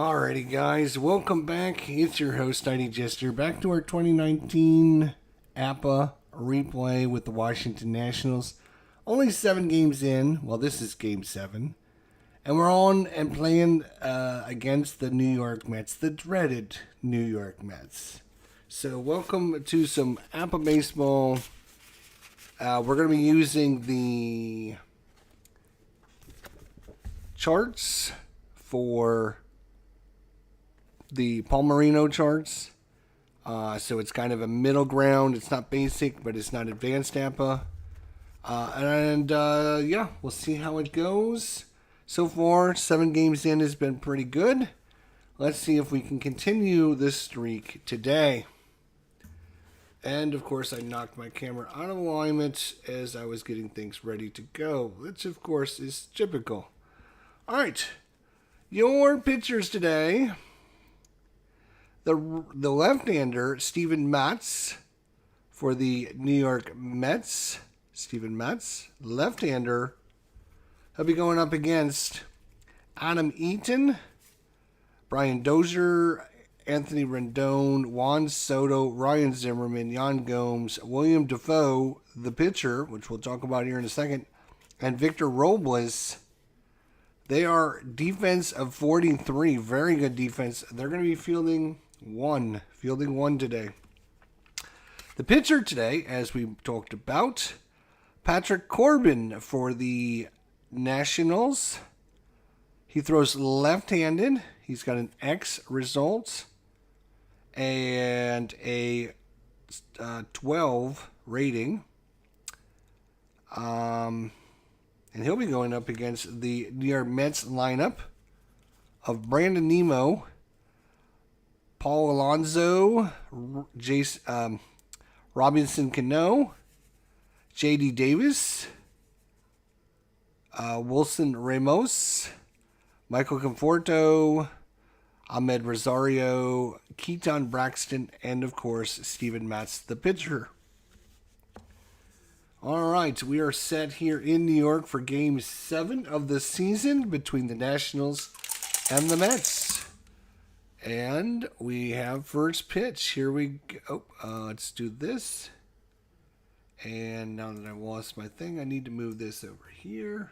Alrighty, guys, welcome back. It's your host, ID Jester, back to our 2019 APBA replay with the Washington Nationals. Only 7 games in. Well, this is Game 7. And we're on and playing against the New York Mets, the dreaded New York Mets. So, welcome to some APBA baseball. We're going to be using the charts for the Palmerino charts. So it's kind of a middle ground. It's not basic, but it's not advanced APBA. Yeah, we'll see how it goes. So far, 7 games in has been pretty good. Let's see if we can continue this streak today. And, of course, I knocked my camera out of alignment as I was getting things ready to go, which, of course, is typical. All right, your pitchers today. The left-hander, Steven Matz, for the New York Mets. Steven Matz, left-hander. He'll be going up against Adam Eaton, Brian Dozier, Anthony Rendon, Juan Soto, Ryan Zimmerman, Yan Gomes, William Defoe, the pitcher, which we'll talk about here in a second, and Victor Robles. They are defense of 43, very good defense. They're going to be fielding one today. The pitcher today, as we talked about, Patrick Corbin for the Nationals. He throws left-handed. He's got an X result and a 12 rating. And he'll be going up against the New York Mets lineup of Brandon Nimmo, Paul Alonso, Robinson Cano, J.D. Davis, Wilson Ramos, Michael Conforto, Ahmed Rosario, Keaton Braxton, and, of course, Steven Matz, the pitcher. All right, we are set here in New York for Game 7 of the season between the Nationals and the Mets. And we have first pitch. Here we go. Let's do this. And now that I've lost my thing, I need to move this over here.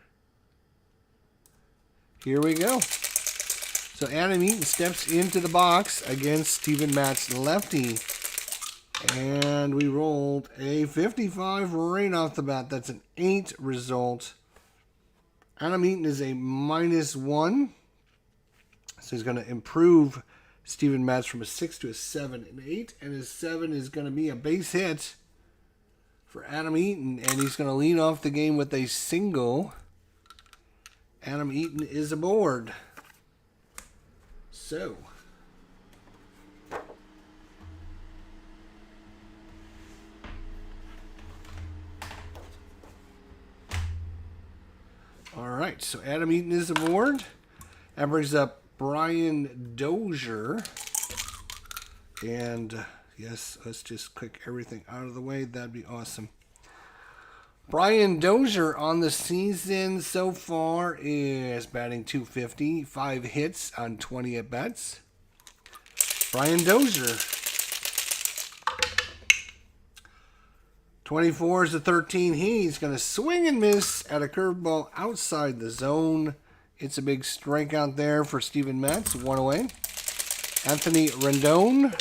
Here we go. So Adam Eaton steps into the box against Steven Matz, lefty. And we rolled a 55 right off the bat. That's an 8 result. Adam Eaton is a -1. So he's going to improve Steven Matz from a 6 to a 7 and 8. And his 7 is going to be a base hit for Adam Eaton. And he's going to lead off the game with a single. Adam Eaton is aboard. So all right, so Adam Eaton is aboard. That brings up Brian Dozier. And yes, let's just click everything out of the way. That'd be awesome. Brian Dozier on the season so far is batting .250, 5 hits on 20 at-bats. Brian Dozier. 24 is a 13. He's going to swing and miss at a curveball outside the zone. It's a big strikeout there for Steven Matz. 1 away. Anthony Rendon.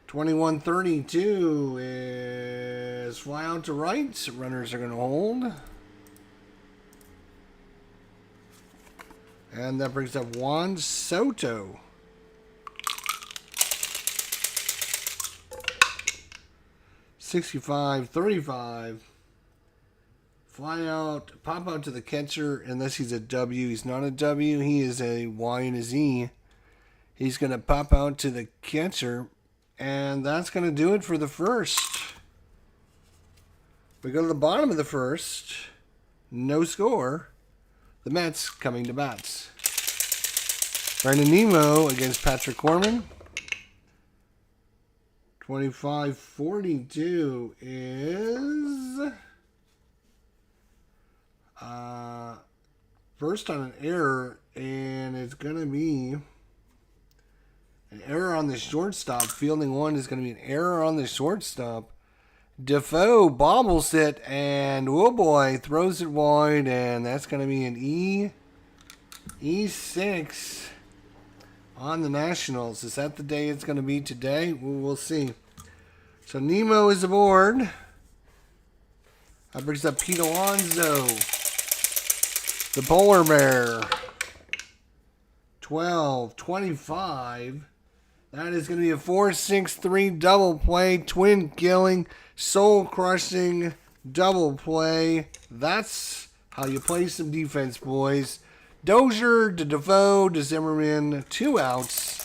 21-32 is fly out to right. Runners are going to hold. And that brings up Juan Soto. (65-35). Fly out, pop out to the catcher, unless he's a W. He's not a W. He is a Y and a Z. He's going to pop out to the catcher, and that's going to do it for the first. We go to the bottom of the first. No score. The Mets coming to bats. Brandon Nimmo against Patrick Corbin. 25-42 is First on an error, and it's going to be an error on the shortstop. Fielding one is going to be an error on the shortstop. Defoe bobbles it, and oh boy, throws it wide, and that's going to be an E6 on the Nationals. Is that the day it's going to be today? We'll see. So Nemo is aboard. That brings up Pete Alonso. The Polar Bear. 12, 25. That is going to be a 4-6-3 double play. Twin killing, soul crushing double play. That's how you play some defense, boys. Dozier to Defoe to Zimmerman. 2 outs.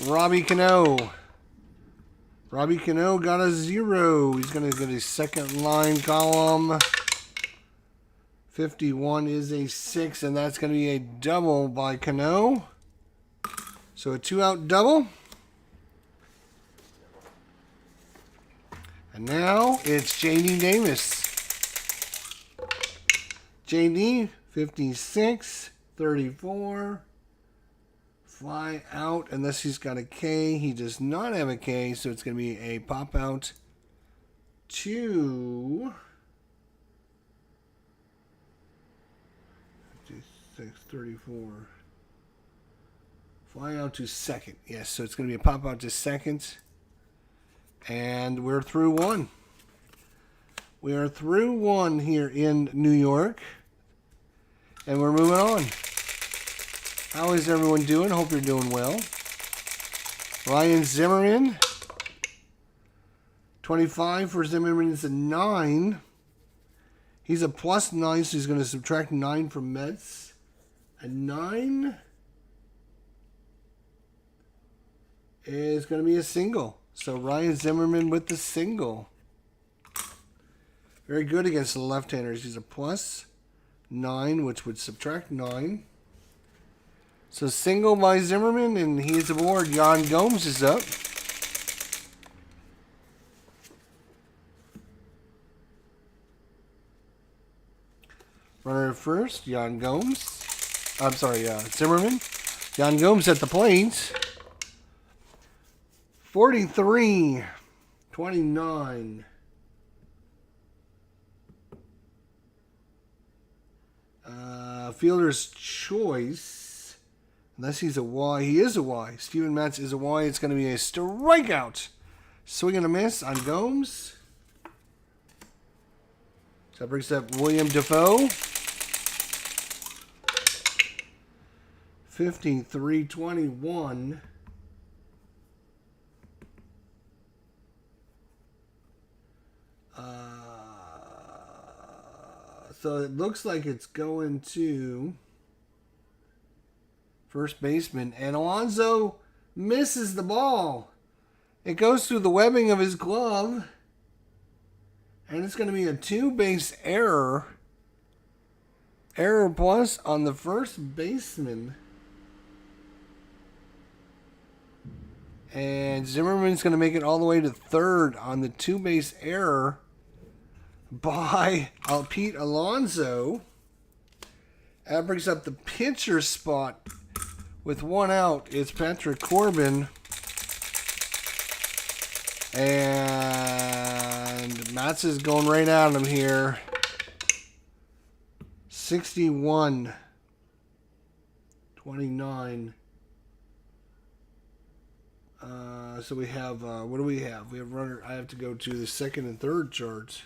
Robbie Cano. Robbie Cano got a 0. He's going to get a second line column. 51 is a 6, and that's going to be a double by Cano. So a 2-out double. And now it's J.D. Davis. J.D., 56, 34. Fly out unless he's got a K. He does not have a K, so it's going to be a pop out to 56, 34. Fly out to second. Yes, so it's going to be a pop out to second. And we're through one. We are through one here in New York. And we're moving on. How is everyone doing? Hope you're doing well. Ryan Zimmerman. 25 for Zimmerman is a 9. He's a +9, so he's going to subtract 9 from Mets. A 9 is going to be a single. So Ryan Zimmerman with the single. Very good against the left-handers. He's a +9, which would subtract 9. So single by Zimmerman, and he's aboard. Yan Gomes is up. Runner at first, Yan Gomes. I'm sorry, Zimmerman. Yan Gomes at the plate. 43, 29. Fielder's choice. Unless he's a Y. He is a Y. Steven Matz is a Y. It's going to be a strikeout. Swing and a miss on Gomes. So that brings up William Defoe. 53-21. So it looks like it's going to first baseman. And Alonso misses the ball. It goes through the webbing of his glove. And it's going to be a 2-base error. Error plus on the first baseman. And Zimmerman's going to make it all the way to third on the 2-base error by Pete Alonso. That brings up the pitcher spot with 1 out. It's Patrick Corbin. And Matz is going right at him here. 61-29. So we have, what do we have? We have runner. I have to go to the second and third charts.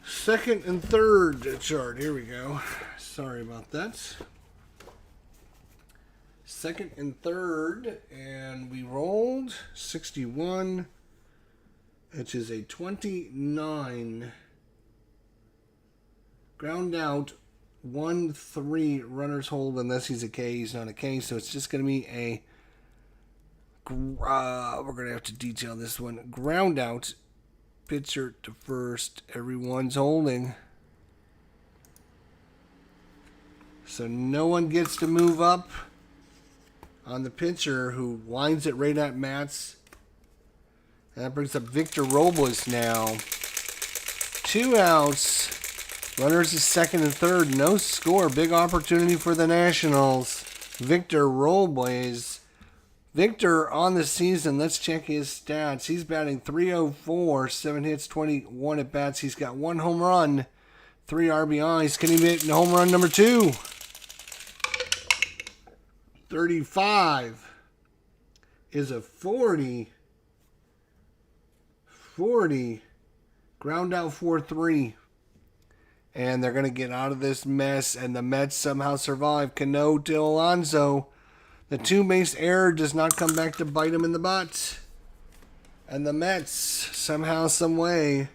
Second and third chart. Here we go. Sorry about that. Second and third, and we rolled 61, which is a 29. Ground out, 1-3 runners hold unless he's a K. He's not a K, so it's just going to be a. We're going to have to detail this one. Ground out. Pitcher to first. Everyone's holding. So no one gets to move up on the pitcher who lines it right at Matt's. That brings up Victor Robles now. 2 outs. Runners is second and third. No score. Big opportunity for the Nationals. Victor Robles. Victor on the season. Let's check his stats. He's batting .304. 7 hits, 21 at bats. He's got 1 home run, 3 RBIs. Can he hit home run number 2? 35 is a 40. Ground out 4-3. And they're going to get out of this mess, and the Mets somehow survive. Cano to Alonso. The 2-base error does not come back to bite him in the butt. And the Mets, somehow, some way,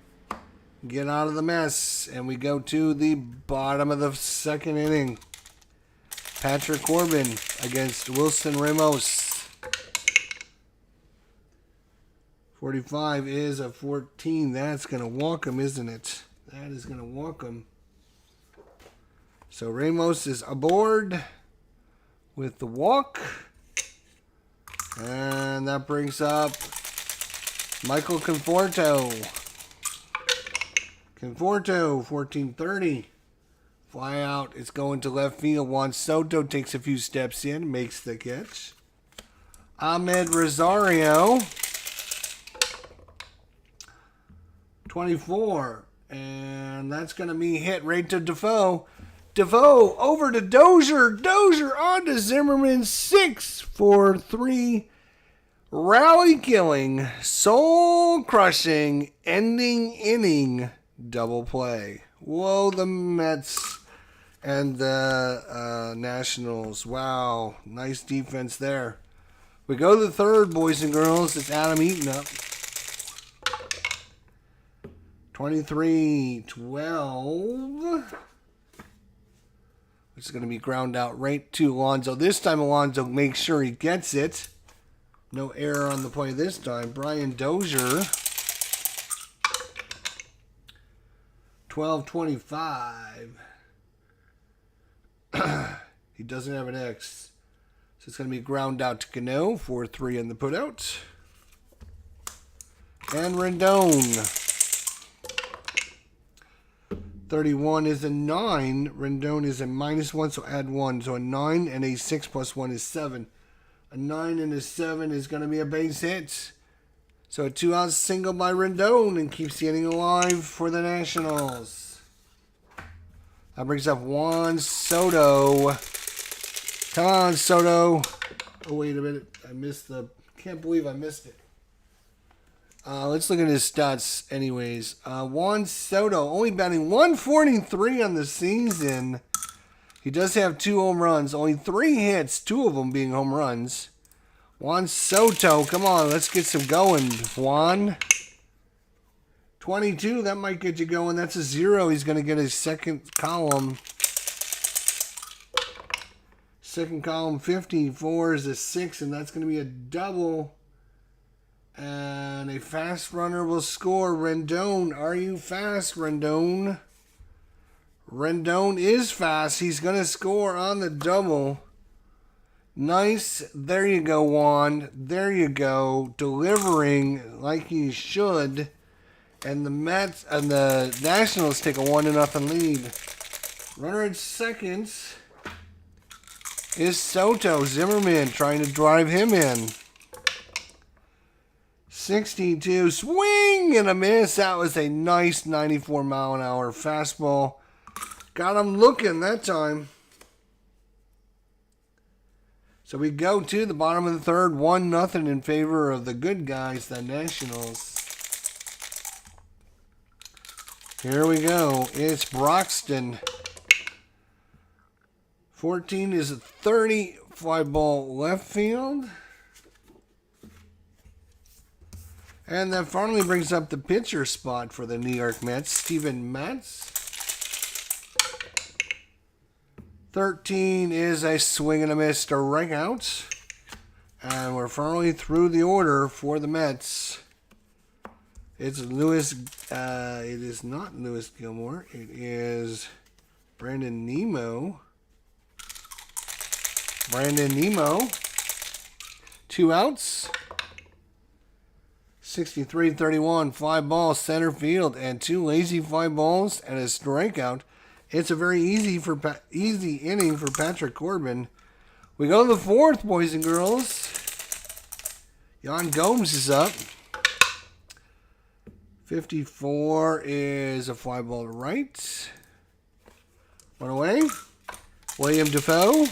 get out of the mess. And we go to the bottom of the second inning. Patrick Corbin against Wilson Ramos. 45 is a 14. That's going to walk him, isn't it? That is going to walk him. So Ramos is aboard with the walk. And that brings up Michael Conforto. Conforto, 14:30. Fly out. It's going to left field. Juan Soto takes a few steps in, makes the catch. Ahmed Rosario, 24. And that's going to be hit right to Defoe. Defoe over to Dozier. Dozier on to Zimmerman. 6-4-3. Rally killing, soul crushing, ending inning double play. Whoa, the Mets and the Nationals. Wow, nice defense there. We go to the third, boys and girls. It's Adam Eaton up. 23-12. Which is going to be ground out right to Alonso. This time Alonso makes sure he gets it. No error on the play this time. Brian Dozier. 12-25. He doesn't have an X. So it's going to be ground out to Cano. 4-3 in the putout. And Rendon. 31 is a 9. Rendon is a -1, so add 1. So a 9 and a 6 plus 1 is 7. A 9 and a 7 is going to be a base hit. So a 2-out single by Rendon and keeps the inning alive for the Nationals. That brings up Juan Soto. Come on, Soto. Oh, wait a minute. I missed the... Can't believe I missed it. Let's look at his stats anyways. Juan Soto only batting .143 on the season. He does have 2 home runs. Only 3 hits, 2 of them being home runs. Juan Soto, come on, let's get some going, Juan. 22, that might get you going. That's a 0. He's going to get his second column. Second column, 54 is a 6, and that's going to be a double. And a fast runner will score. Rendon, are you fast, Rendon? Rendon is fast. He's going to score on the double. Nice. There you go, Juan. There you go. Delivering like he should. And the Mets and the Nationals take a 1-0 lead. Runner at second is Soto. Zimmerman trying to drive him in. 62. Swing and a miss. That was a nice 94-mile-an-hour fastball. Got him looking that time. So we go to the bottom of the third. 1-0 in favor of the good guys, the Nationals. Here we go. It's Broxton. 14 is a 30. Fly ball left field. And that finally brings up the pitcher spot for the New York Mets, Steven Matz. 13 is a swing and a miss to strikeout. And we're finally through the order for the Mets. It's Lewis, it is not Lewis Gilmore. It is Brandon Nimmo. Brandon Nimmo. 2 outs. 63-31, fly ball center field, and 2 lazy fly balls and a strikeout. It's a very easy inning for Patrick Corbin. We go to the 4th, boys and girls. Yan Gomes is up. 54 is a fly ball to right. 1 away. William Defoe.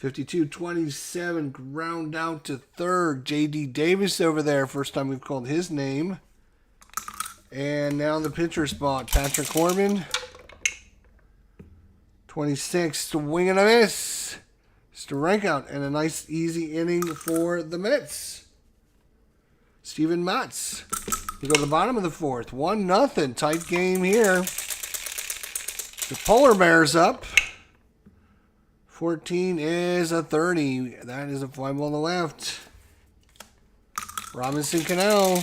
52-27, ground out to 3rd. J.D. Davis over there. First time we've called his name. And now the pitcher spot. Patrick Corbin. 26, swing and a miss. Strikeout and a nice easy inning for the Mets. Steven Matz. We go to the bottom of the 4th. 1-0. Tight game here. The Polar Bears up. 14 is a 30. That is a fly ball to left. Robinson Cano.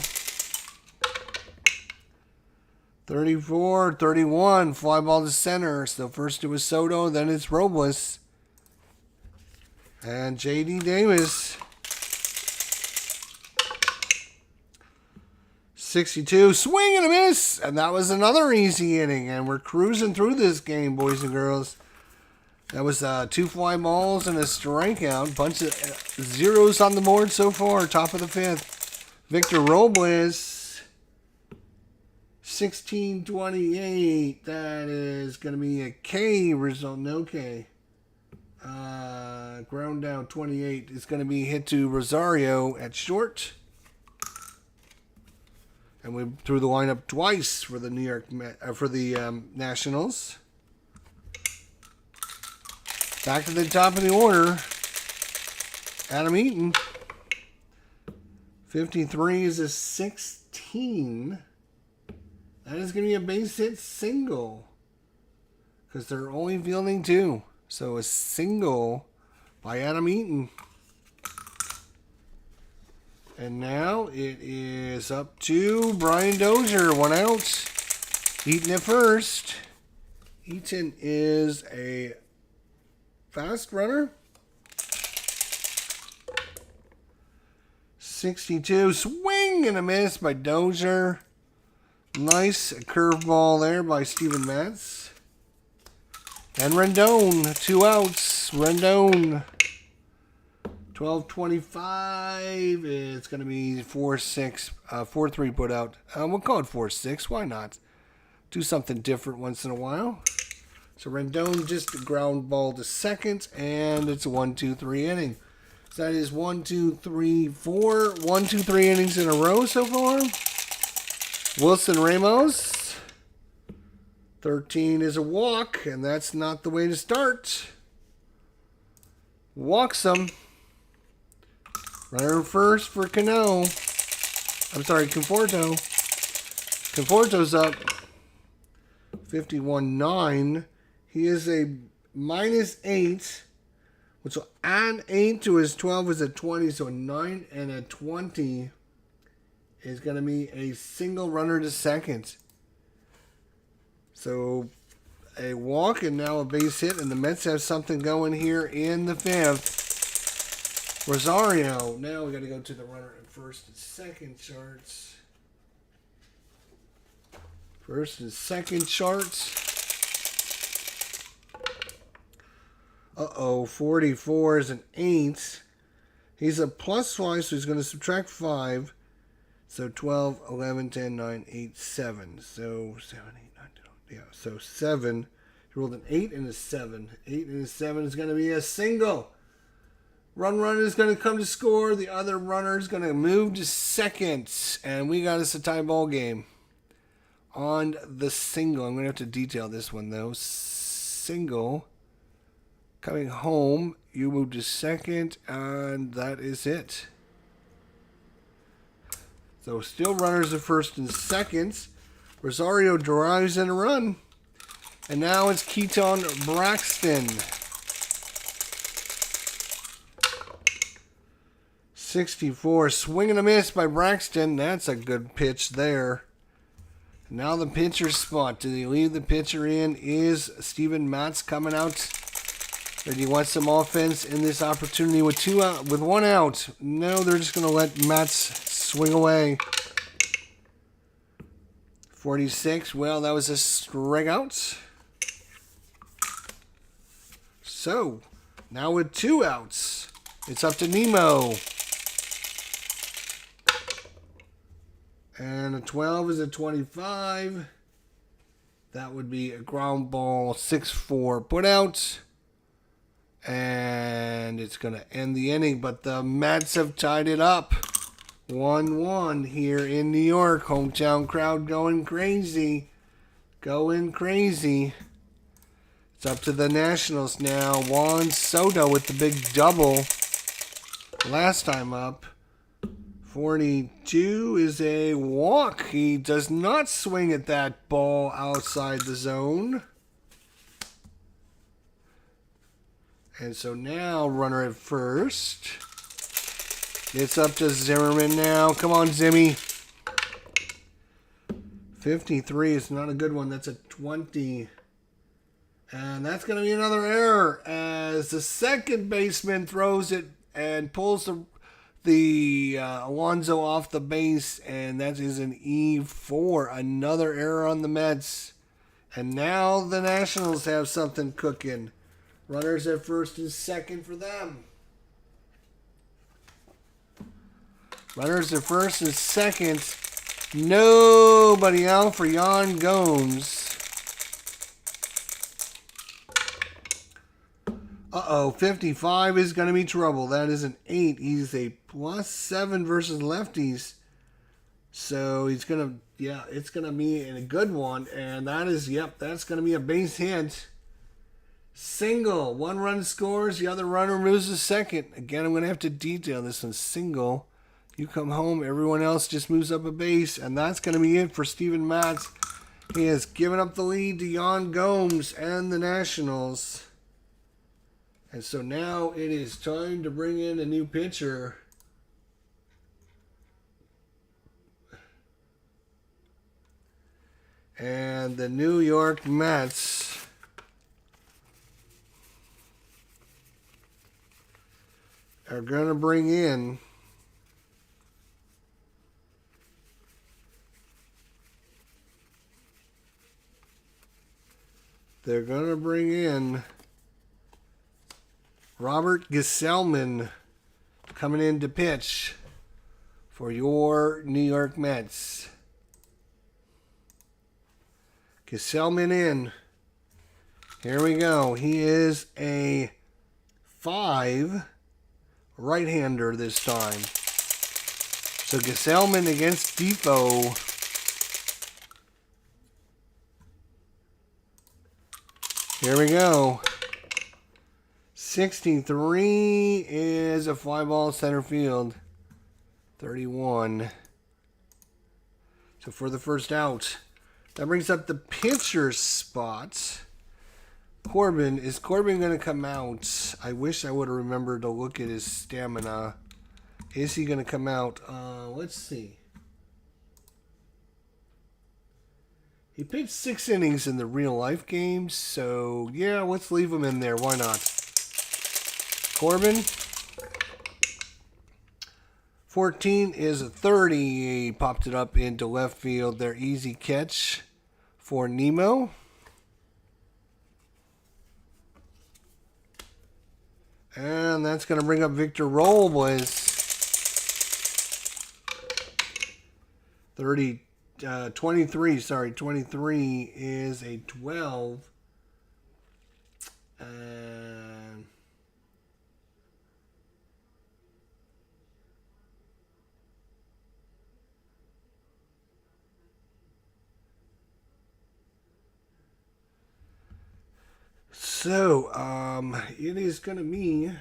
34-31. Fly ball to center. So first it was Soto, then it's Robles. And J.D. Davis. 62. Swing and a miss. And that was another easy inning. And we're cruising through this game, boys and girls. That was 2 fly balls and a strikeout. Bunch of zeros on the board so far. Top of the 5th. Victor Robles. 16-28. That is going to be a K result. No K. Ground down 28 is going to be hit to Rosario at short. And we threw the lineup twice for the Nationals. Back to the top of the order. Adam Eaton. 53 is a 16. That is going to be a base hit single. Because they're only fielding 2. So a single by Adam Eaton. And now it is up to Brian Dozier. 1 out. Eaton at first. Eaton is a fast runner. 62. Swing and a miss by Dozier. Nice curveball there by Steven Matz. And Rendon. 2 outs. Rendon. 12-25. It's going to be 4-6. 4-3 put out. We'll call it 4-6. Why not? Do something different once in a while. So Rendon just ground ball to second. And it's a 1-2-3 inning. So that is 1, 2, 3, 4. 1, 2, 3 innings in a row so far. Wilson Ramos. 13 is a walk. And that's not the way to start. Walks him. Runner first for Cano. I'm sorry, Conforto. Conforto's up. 51-9. He is a -8, which will add 8 to his 12 is a 20. So a 9 and a 20 is going to be a single runner to second. So a walk and now a base hit. And the Mets have something going here in the 5th. Rosario. Now we got to go to the runner at first and second charts. First and second charts. 44 is an 8. He's a +5, so he's going to subtract 5. So 12, 11, 10, 9, 8, 7. So 7, 8, 9, 10. Yeah, so 7. He rolled an 8 and a 7. 8 and a 7 is going to be a single. Runner is going to come to score. The other runner is going to move to second. And we got us a tie ball game on the single. I'm going to have to detail this one, though. Single. Coming home. You move to second. And that is it. So still runners at first and second. Rosario drives in a run. And now it's Keaton Braxton. 64. Swing and a miss by Braxton. That's a good pitch there. Now the pitcher spot. Did he leave the pitcher in? Is Steven Matz coming out Or do you want some offense in this opportunity with with 1 out? No, they're just going to let Mats swing away. 46. Well, that was a strikeout. So, now with 2 outs, it's up to Nemo. And a 12 is a 25. That would be a ground ball, 6-4 put out. And it's going to end the inning, but the Mets have tied it up. 1-1 here in New York. Hometown crowd going crazy. Going crazy. It's up to the Nationals now. Juan Soto with the big double. Last time up. 42 is a walk. He does not swing at that ball outside the zone. And so now, runner at first. It's up to Zimmerman now. Come on, Zimmy. 53 is not a good one. That's a 20. And that's going to be another error as the second baseman throws it and pulls the Alonso off the base. And that is an E4. Another error on the Mets. And now the Nationals have something cooking. Runners at first and second for them. Runners at first and second. Nobody out for Yan Gomes. Uh-oh, 55 is going to be trouble. That is an 8. He's a +7 versus lefties. So he's going to, yeah, it's going to be a good one. And that is, yep, that's going to be a base hit. Single. 1 run scores. The other runner moves to second. Again, I'm going to have to detail this one. Single. You come home. Everyone else just moves up a base. And that's going to be it for Steven Matz. He has given up the lead to Yan Gomes and the Nationals. And so now it is time to bring in a new pitcher. And the New York Mets are going to bring in Robert Gesellman coming in to pitch for your New York Mets. Gesellman in. Here we go. He is a 5 right-hander this time. So Gesellman against Defoe. Here we go. 63 is a fly ball center field. 31. So for the first out. That brings up the pitcher spot. Corbin. Is Corbin going to come out? I wish I would have remembered to look at his stamina. Is he going to come out? Let's see. He pitched 6 innings in the real life games, so yeah, let's leave him in there. Why not? Corbin. 14 is a 30. He popped it up into left field. Their easy catch for Nemo. And that's going to bring up Victor Robles. 23 is a 12. And so, it is going to be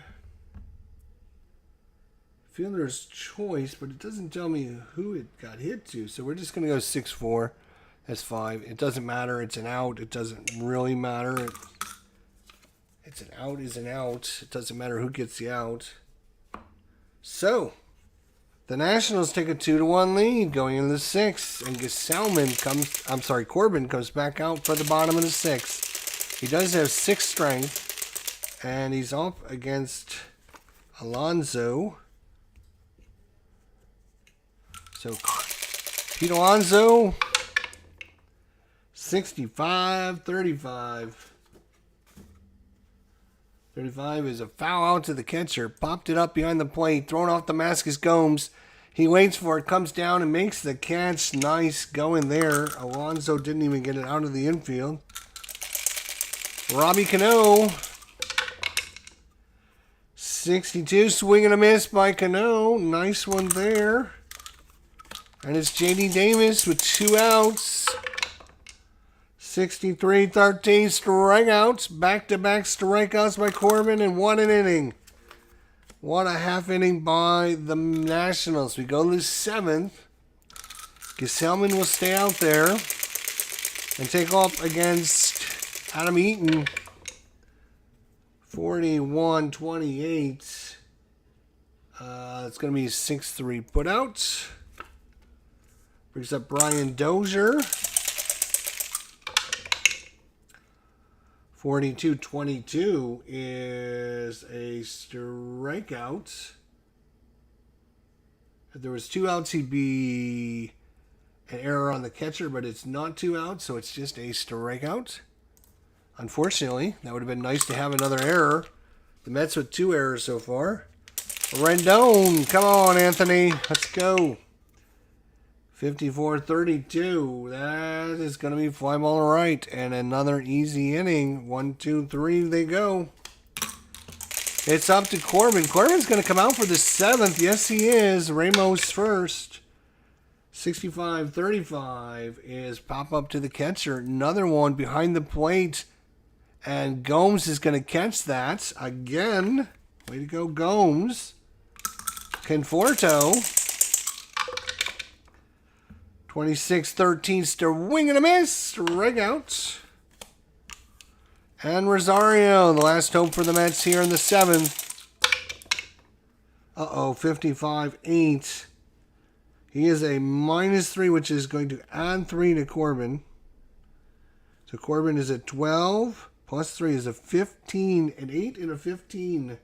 fielder's choice, but it doesn't tell me who it got hit to. So we're just going to go 6-4. That's 5. It doesn't matter. It's an out. It doesn't really matter. It's an out is an out. It doesn't matter who gets the out. So, the Nationals take a 2-1 lead going into the 6th. And Corbin comes back out for the bottom of the 6th. He does have 6 strength. And he's up against Alonso. So Pete Alonso, 65-35. 35 is a foul out to the catcher. Popped it up behind the plate. Thrown off Damascus Gomes. He waits for it. Comes down and makes the catch. Nice going there. Alonso didn't even get it out of the infield. Robbie Cano. 62. Swing and a miss by Cano. Nice one there. And it's J.D. Davis with 2 outs. 63-13 strikeouts. Back-to-back strikeouts by Corbin and 1 an inning. What a half inning by the Nationals. We go to the 7th. Gesellman will stay out there and take off against Adam Eaton. 41-28. It's going to be a 6-3 putout. Brings up Brian Dozier. 42-22 is a strikeout. If there was 2 outs, he'd be an error on the catcher, but it's not 2 outs, so it's just a strikeout. Unfortunately, that would have been nice to have another error. The Mets with 2 errors so far. Rendon, come on, Anthony. Let's go. 54-32. That is going to be fly ball right. And another easy inning. 1, 2, 3, they go. It's up to Corbin. Corbin's going to come out for the 7th. Yes, he is. Ramos first. 65-35 is pop up to the catcher. Another one behind the plate. And Gomes is going to catch that again. Way to go, Gomes. Conforto. 26-13, swing and a miss. Strikeout. And Rosario, the last hope for the Mets here in the 7th. 55-8. He is a -3, which is going to add 3 to Corbin. So Corbin is at 12. Plus 3 is a 15. An 8 and a 15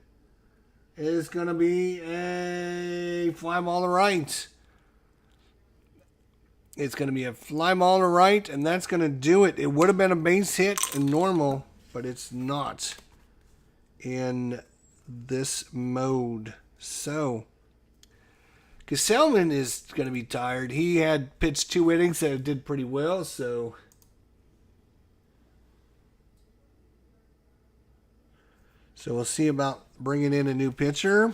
is going to be a fly ball to right. It's going to be a fly ball to right, and that's going to do it. It would have been a base hit in normal, but it's not in this mode. So, Gesellman is going to be tired. He had pitched 2 innings that did pretty well, so we'll see about bringing in a new pitcher.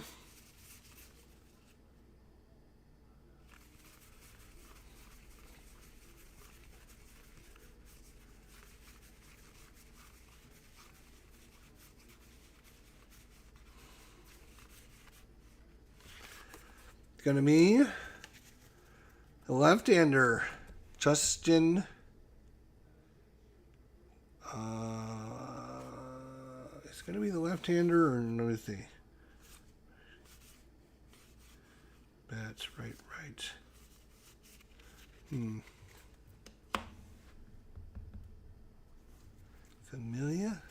Going to be the left-hander, Justin. It's going to be the left-hander, or let me see. That's right. Familia.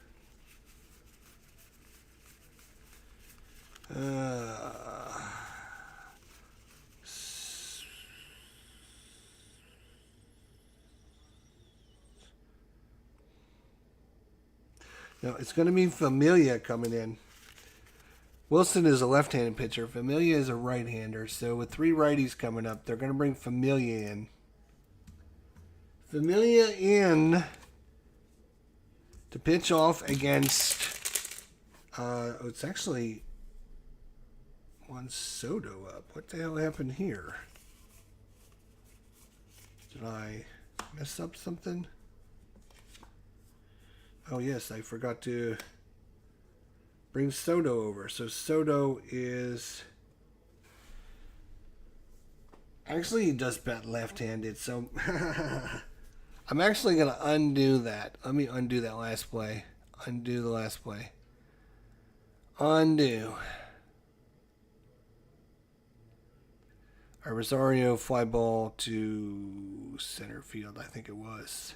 No, it's going to be Familia coming in. Wilson is a left-handed pitcher. Familia is a right-hander. So with 3 righties coming up, they're going to bring Familia in. Familia in to pitch off against... it's actually Juan Soto up. What the hell happened here? Did I mess up something? Oh, yes, I forgot to bring Soto over. So Soto is... Actually, he does bat left-handed, so... I'm actually going to undo that. Let me undo that last play. Undo the last play. Undo. A Rosario fly ball to center field, I think it was.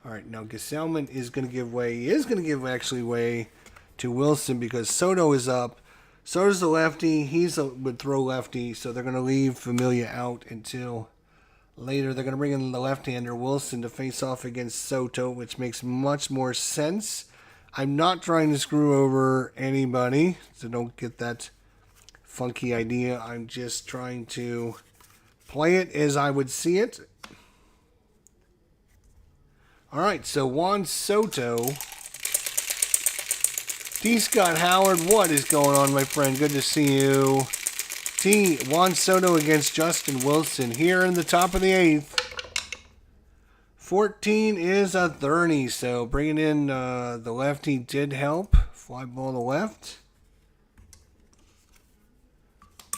All right, now Gesellman is going to give way. He is going to give actually way to Wilson because Soto is up. Soto's the lefty. Would throw lefty, so they're going to leave Familia out until later. They're going to bring in the left-hander Wilson to face off against Soto, which makes much more sense. I'm not trying to screw over anybody, so don't get that funky idea. I'm just trying to play it as I would see it. All right, so Juan Soto. T. Scott Howard, what is going on, my friend? Good to see you. Juan Soto against Justin Wilson here in the top of the 8th. 14 is a 30, so bringing in the lefty did help. Fly ball to left.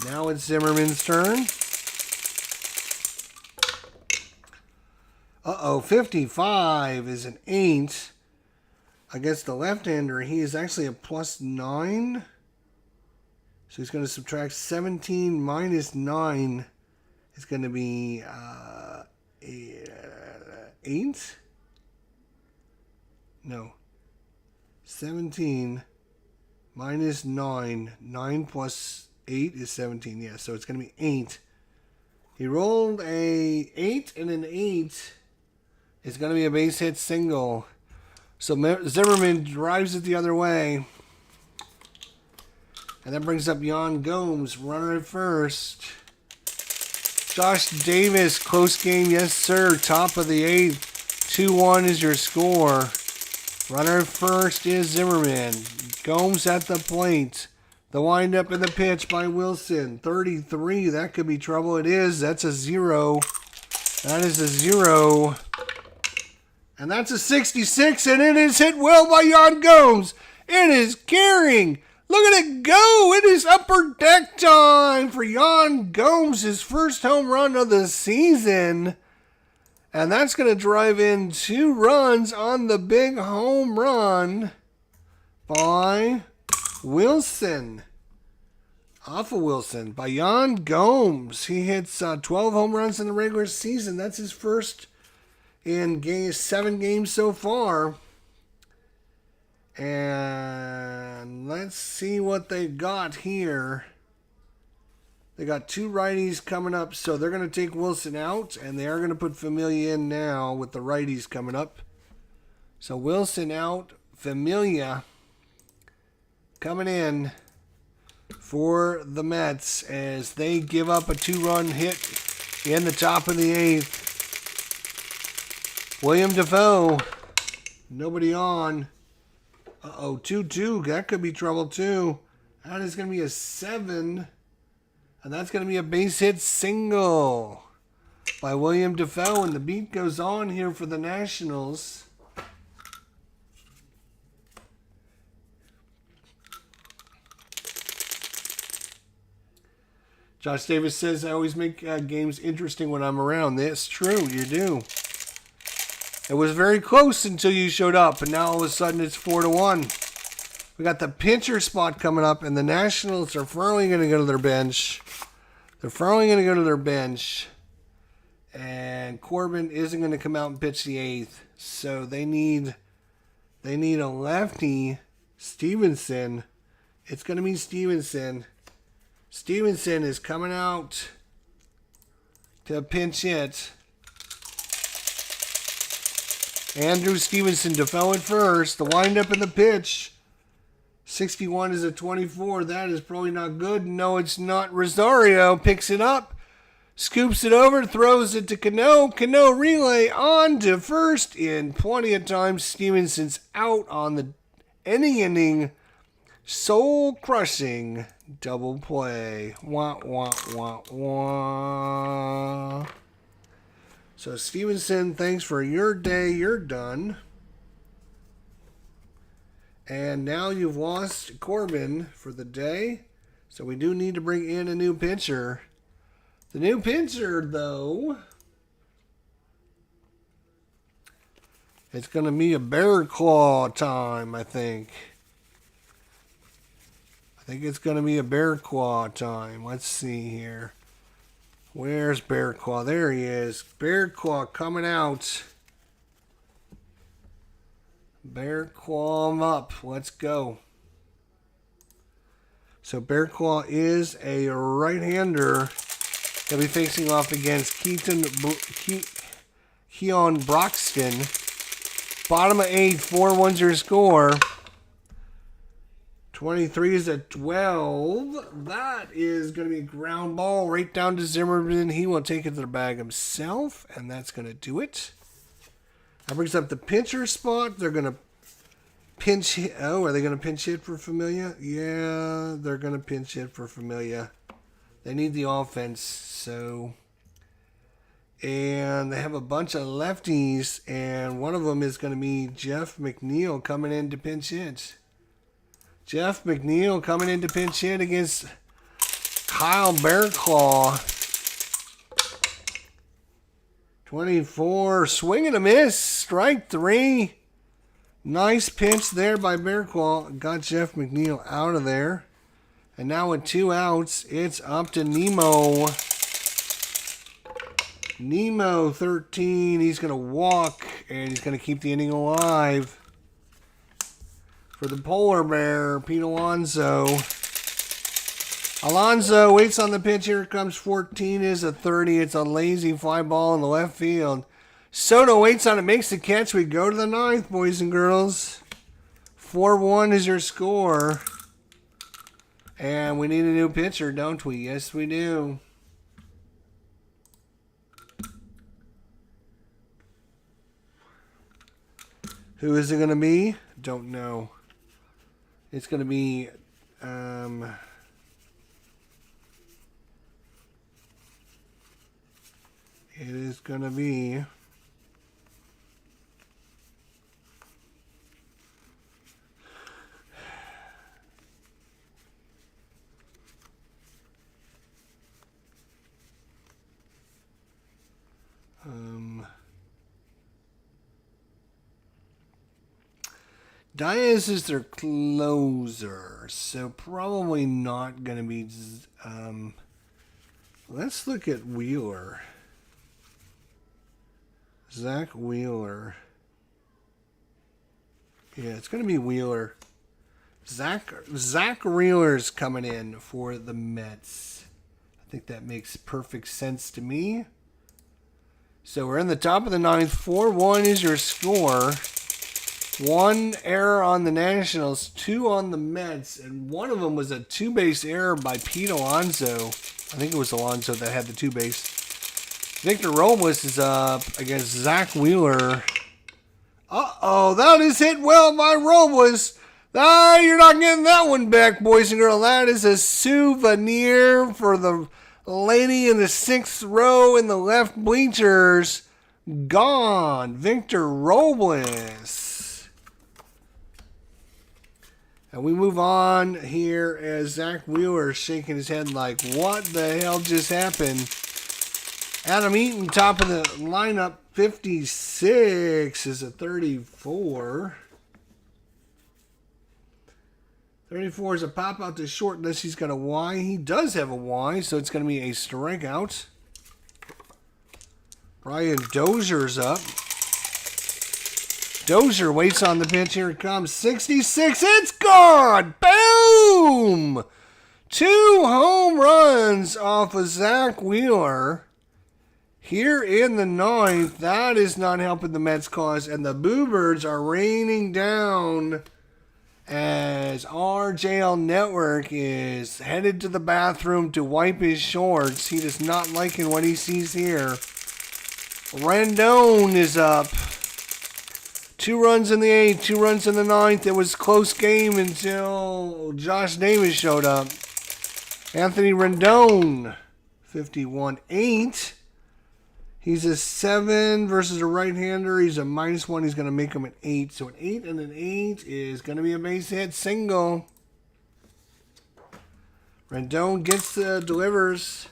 Now it's Zimmerman's turn. 55 is an 8. Against the left-hander, he is actually a +9. So he's going to subtract 17 minus 9. It's going to be 8? No. 17 minus 9. 9 plus 8 is 17. Yeah, so it's going to be 8. He rolled a 8 and an 8. It's going to be a base hit single. So Zimmerman drives it the other way. And that brings up Yan Gomes, runner at first. Josh Davis, close game, yes sir. Top of the 8th. 2-1 is your score. Runner at first is Zimmerman. Gomes at the plate. The windup and the pitch by Wilson. 33, that could be trouble. It is. That's a 0. That is a 0. And that's a 66, and it is hit well by Yan Gomes. It is carrying. Look at it go. It is upper deck time for Yan Gomes, his first home run of the season. And that's going to drive in 2 runs on the big home run by Wilson. Off of Wilson by Yan Gomes. He hits 12 home runs in the regular season. That's his first in 7 games so far. And let's see what they got here. They got 2 righties coming up, so they're going to take Wilson out, and they are going to put Familia in now with the righties coming up. So Wilson out, Familia coming in for the Mets as they give up a 2-run hit in the top of the 8th. William Defoe, nobody on. 2-2. That could be trouble too. That is going to be a 7. And that's going to be a base hit single by William Defoe. And the beat goes on here for the Nationals. Josh Davis says, I always make games interesting when I'm around. That's true. You do. It was very close until you showed up, and now all of a sudden it's 4-1. We got the pitcher spot coming up, and the Nationals are finally going to go to their bench. And Corbin isn't going to come out and pitch the 8th, so they need a lefty. Stevenson. It's going to be Stevenson. Stevenson is coming out to pinch hit. Andrew Stevenson, Defoe at first. The windup and the pitch. 61 is a 24. That is probably not good. No, it's not. Rosario picks it up. Scoops it over. Throws it to Cano. Cano relay on to first in plenty of time. Stevenson's out on the inning. Soul-crushing double play. Wah, wah, wah, wah. So, Stevenson, thanks for your day. You're done. And now you've lost Corbin for the day. So, we do need to bring in a new pitcher. The new pitcher, though, it's going to be a Bear Claw time, I think. I think it's going to be a Bear Claw time. Let's see here. Where's Bear Claw? There he is. Bear Claw coming out. Bear Claw up. Let's go. So Bear Claw is a right-hander. He'll be facing off against Keon Broxton. Bottom of 8, 4-1's your score. 23 is a 12. That is going to be a ground ball right down to Zimmerman. He will take it to the bag himself, and that's going to do it. That brings up the pitcher spot. They're going to pinch hit. Oh, are they going to pinch hit for Familia? Yeah, they're going to pinch hit for Familia. They need the offense, so. And they have a bunch of lefties, and one of them is going to be Jeff McNeil coming in to pinch hit. Jeff McNeil coming in to pinch hit against Kyle Bearclaw. 24, swing and a miss, strike 3. Nice pinch there by Bearclaw. Got Jeff McNeil out of there. And now with 2 outs, it's up to Nemo. Nemo, 13. He's going to walk, and he's going to keep the inning alive. For the polar bear, Pete Alonso. Alonso waits on the pitch. Here comes 14. Is a 30. It's a lazy fly ball in the left field. Soto waits on it, makes the catch. We go to the 9th, boys and girls. 4-1 is your score. And we need a new pitcher, don't we? Yes, we do. Who is it going to be? Don't know. It's going to be, it is going to be, Diaz is their closer, so probably not going to be, let's look at Wheeler. Zach Wheeler. Yeah, it's going to be Wheeler. Zach Wheeler's coming in for the Mets. I think that makes perfect sense to me. So we're in the top of the 9th. 4-1 is your score. 1 error on the Nationals, 2 on the Mets, and one of them was a 2-base error by Pete Alonso. I think it was Alonso that had the 2-base. Victor Robles is up against Zach Wheeler. Uh-oh, that is hit well by Robles. You're not getting that one back, boys and girls. That is a souvenir for the lady in the 6th row in the left bleachers. Gone. Victor Robles. And we move on here as Zach Wheeler is shaking his head like, what the hell just happened? Adam Eaton, top of the lineup, 56 is a 34. 34 is a pop out to short unless he's got a Y. He does have a Y, so it's going to be a strikeout. Brian Dozier's up. Dozier waits on the pitch. Here it comes. 66. It's gone. Boom! 2 home runs off of Zach Wheeler. Here in the 9th. That is not helping the Mets cause. And the Boo-Birds are raining down as RJL Network is headed to the bathroom to wipe his shorts. He is not liking what he sees here. Rendon is up. 2 runs in the 8th, 2 runs in the 9th. It was a close game until Josh Davis showed up. Anthony Rendon, 51-8. He's a 7 versus a right-hander. He's a -1. He's going to make him an 8. So an 8 and an 8 is going to be a base hit single. Rendon gets the delivers.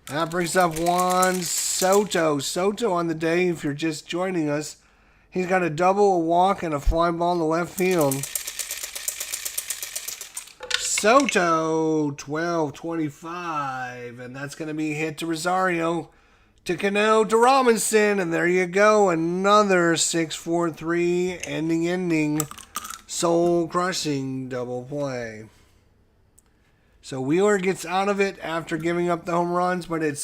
That brings up Juan Soto. Soto on the day, if you're just joining us. He's got a double, a walk, and a fly ball in the left field. Soto, 12-25, and that's going to be a hit to Rosario. to Cano to Robinson, and there you go. Another 6-4-3 ending, soul-crushing double play. So Wheeler gets out of it after giving up the home runs, but it's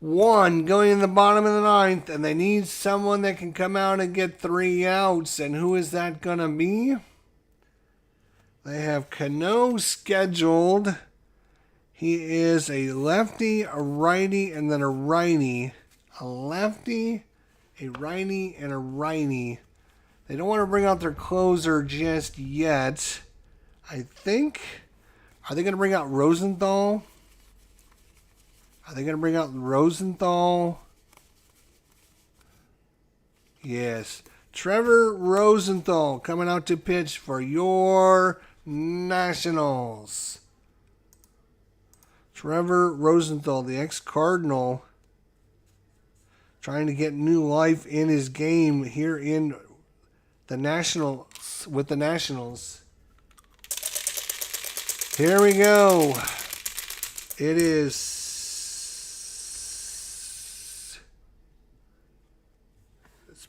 6-1 going in the bottom of the ninth, and they need someone that can come out and get 3 outs. And who is that going to be? They have Cano scheduled. He is a lefty, a righty, and then a righty. A lefty, a righty, and a righty. They don't want to bring out their closer just yet. I think. Are they going to bring out Rosenthal? Yes. Trevor Rosenthal coming out to pitch for your Nationals. Trevor Rosenthal, the ex-Cardinal, trying to get new life in his game here in the Nationals, with the Nationals. Here we go. It is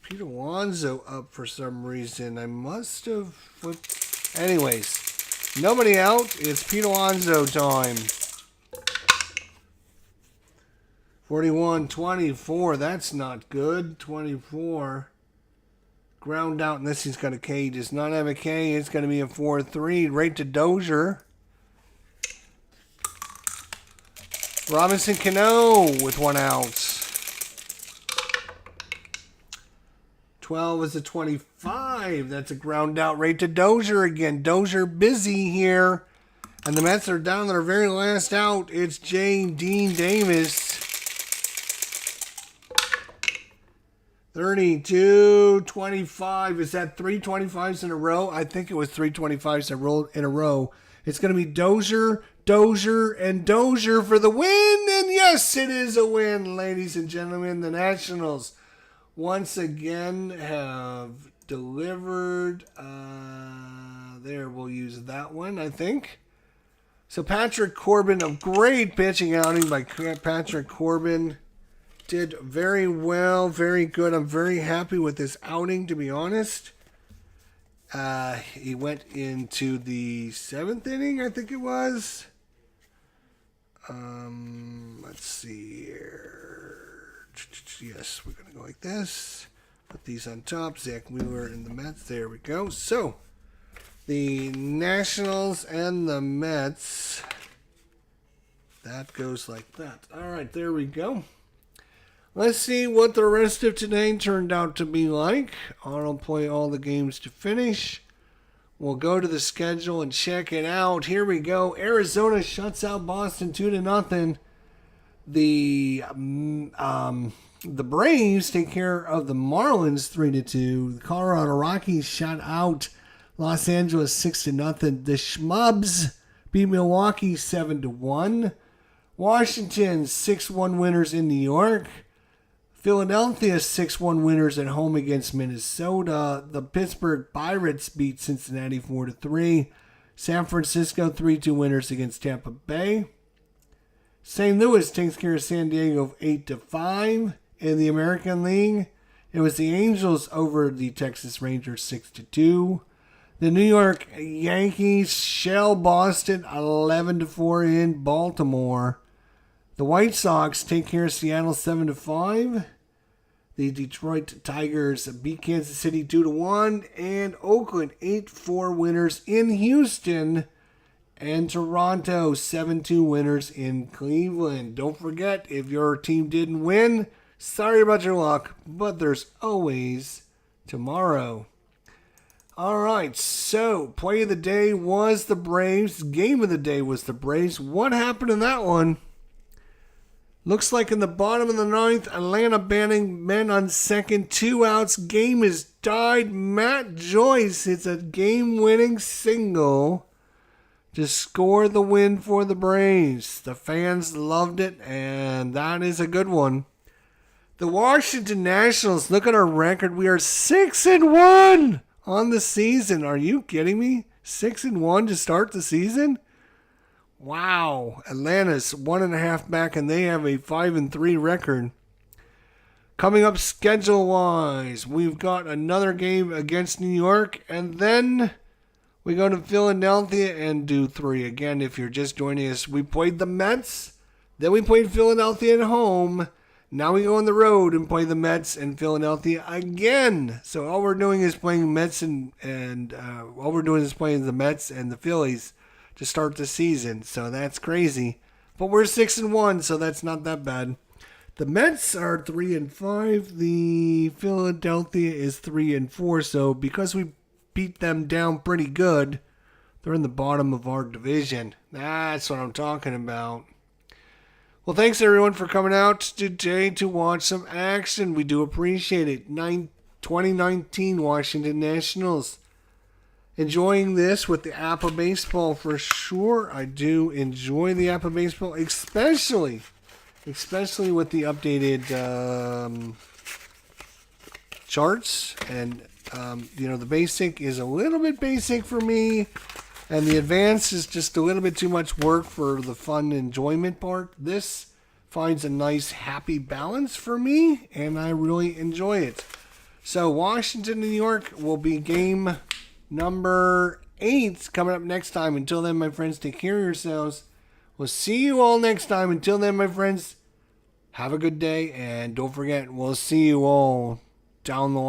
Pete Alonso up for some reason. I must have flipped. Anyways, nobody out. It's Pete Alonso time. 41-24. That's not good. 24. Ground out unless he's got a K. He does not have a K. It's going to be a 4-3. Right to Dozier. Robinson Cano with 1 out. 12 is a 25. That's a ground out right to Dozier again. Dozier busy here. And the Mets are down their very last out. It's Dean Davis. 32-25. Is that 3 25s in a row? I think it was 3 25s in a row. It's going to be Dozier, and Dozier for the win. And yes, it is a win, ladies and gentlemen. The Nationals once again have delivered. There, we'll use that one, I think. So Patrick Corbin, a great pitching outing by Patrick Corbin. Did very well, very good. I'm very happy with this outing, to be honest. He went into the 7th inning, I think it was. Let's see here. Yes, we're going to go like this. Put these on top. Zach Wheeler and the Mets. There we go. So, the Nationals and the Mets. That goes like that. All right, there we go. Let's see what the rest of today turned out to be like. I'll play all the games to finish. We'll go to the schedule and check it out. Here we go. Arizona shuts out Boston 2-0. The Braves take care of the Marlins 3-2. The Colorado Rockies shut out Los Angeles 6-0. The Schmubs beat Milwaukee 7-1. Washington 6-1 winners in New York. Philadelphia 6-1 winners at home against Minnesota. The Pittsburgh Pirates beat Cincinnati 4-3. San Francisco 3-2 winners against Tampa Bay. St. Louis takes care of San Diego 8-5. In the American League, it was the Angels over the Texas Rangers 6-2. The New York Yankees shell Boston 11-4 in Baltimore. The White Sox take care of Seattle 7-5. The Detroit Tigers beat Kansas City 2-1. And Oakland 8-4 winners in Houston. And Toronto 7-2 winners in Cleveland. Don't forget, if your team didn't win, sorry about your luck, but there's always tomorrow. All right, so play of the day was the Braves. Game of the day was the Braves. What happened in that one? Looks like in the bottom of the ninth, Atlanta banning men on second, 2 outs. Game is tied. Matt Joyce hits a game-winning single to score the win for the Braves. The fans loved it, and that is a good one. The Washington Nationals, look at our record. We are 6-1 on the season. Are you kidding me? 6-1 to start the season? Wow. Atlanta's 1.5 back, and they have a 5-3 record. Coming up schedule-wise, we've got another game against New York, and then we go to Philadelphia and do 3. Again, if you're just joining us, we played the Mets, then we played Philadelphia at home. Now we go on the road and play the Mets and Philadelphia again. So all we're doing is playing Mets and all we're doing is playing the Mets and the Phillies to start the season. So that's crazy. But we're 6-1, so that's not that bad. The Mets are 3-5. The Philadelphia is 3-4. So because we beat them down pretty good, they're in the bottom of our division. That's what I'm talking about. Well, thanks everyone for coming out today to watch some action. We do appreciate it. 2019 Washington Nationals. Enjoying this with the APBA baseball for sure. I do enjoy the APBA baseball, especially with the updated charts. And, the basic is a little bit basic for me. And the advanced is just a little bit too much work for the fun enjoyment part. This finds a nice happy balance for me, and I really enjoy it. So Washington, New York will be game number 8 coming up next time. Until then, my friends, take care of yourselves. We'll see you all next time. Until then, my friends, have a good day, and don't forget, we'll see you all down the line.